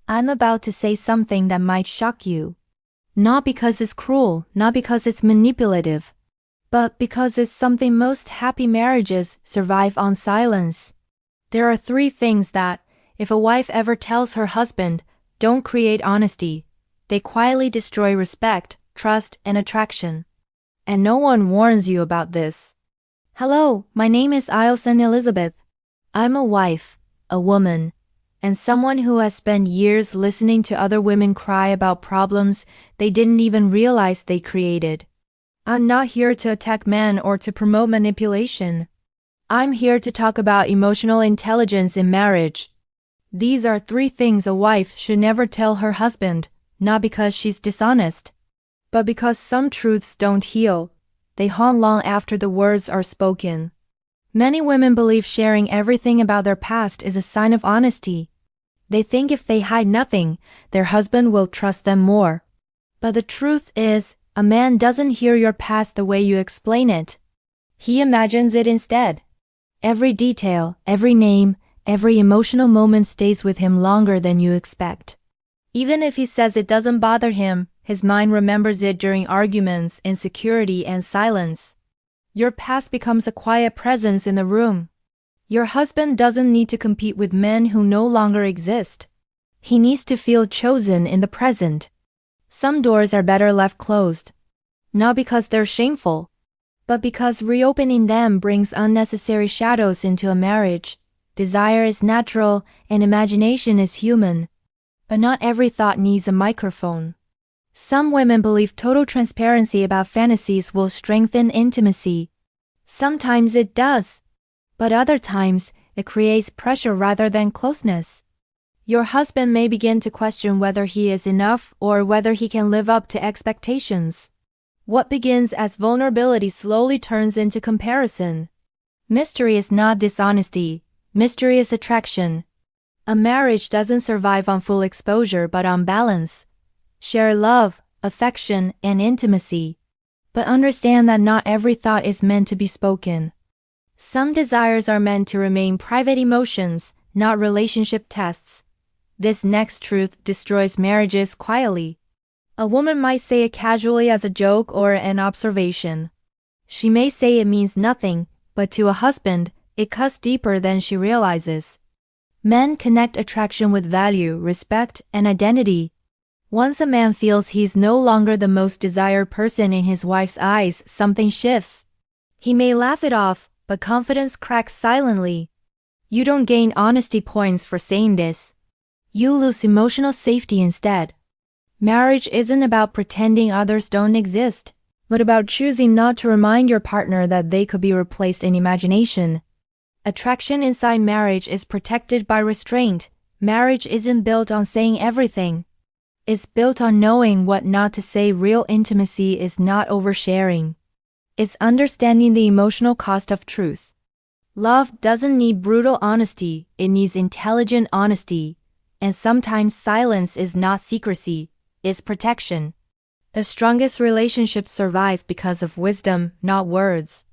I'm about to say something that might shock you. Not because it's cruel, not because it's manipulative, but because it's something most happy marriages survive on silence. There are 3 things that, if a wife ever tells her husband, don't create honesty, they quietly destroy respect, trust, and attraction. And no one warns you about this. Hello, my name is Ilsen Elizabeth. I'm a wife, a woman, and someone who has spent years listening to other women cry about problems they didn't even realize they created. I'm not here to attack men or to promote manipulation. I'm here to talk about emotional intelligence in marriage. These are 3 things a wife should never tell her husband, not because she's dishonest, but because some truths don't heal. They haunt long after the words are spoken. Many women believe sharing everything about their past is a sign of honesty. They think if they hide nothing, their husband will trust them more. But the truth is, a man doesn't hear your past the way you explain it. He imagines it instead. Every detail, every name, every emotional moment stays with him longer than you expect. Even if he says it doesn't bother him, his mind remembers it during arguments, insecurity, and silence. Your past becomes a quiet presence in the room. Your husband doesn't need to compete with men who no longer exist. He needs to feel chosen in the present. Some doors are better left closed. Not because they're shameful, but because reopening them brings unnecessary shadows into a marriage. Desire is natural and imagination is human. But not every thought needs a microphone. Some women believe total transparency about fantasies will strengthen intimacy. Sometimes it does, but other times it creates pressure rather than closeness. Your husband may begin to question whether he is enough or whether he can live up to expectations. What begins as vulnerability slowly turns into comparison. Mystery is not dishonesty. Mystery is attraction. A marriage doesn't survive on full exposure but on balance. Share love, affection, and intimacy. But understand that not every thought is meant to be spoken. Some desires are meant to remain private emotions, not relationship tests. This next truth destroys marriages quietly. A woman might say it casually as a joke or an observation. She may say it means nothing, but to a husband, it cuts deeper than she realizes. Men connect attraction with value, respect, and identity. Once a man feels he's no longer the most desired person in his wife's eyes, something shifts. He may laugh it off, but confidence cracks silently. You don't gain honesty points for saying this. You lose emotional safety instead. Marriage isn't about pretending others don't exist, but about choosing not to remind your partner that they could be replaced in imagination. Attraction inside marriage is protected by restraint. Marriage isn't built on saying everything. It's built on knowing what not to say. Real intimacy is not oversharing. It's understanding the emotional cost of truth. Love doesn't need brutal honesty, it needs intelligent honesty. And sometimes silence is not secrecy, it's protection. The strongest relationships survive because of wisdom, not words.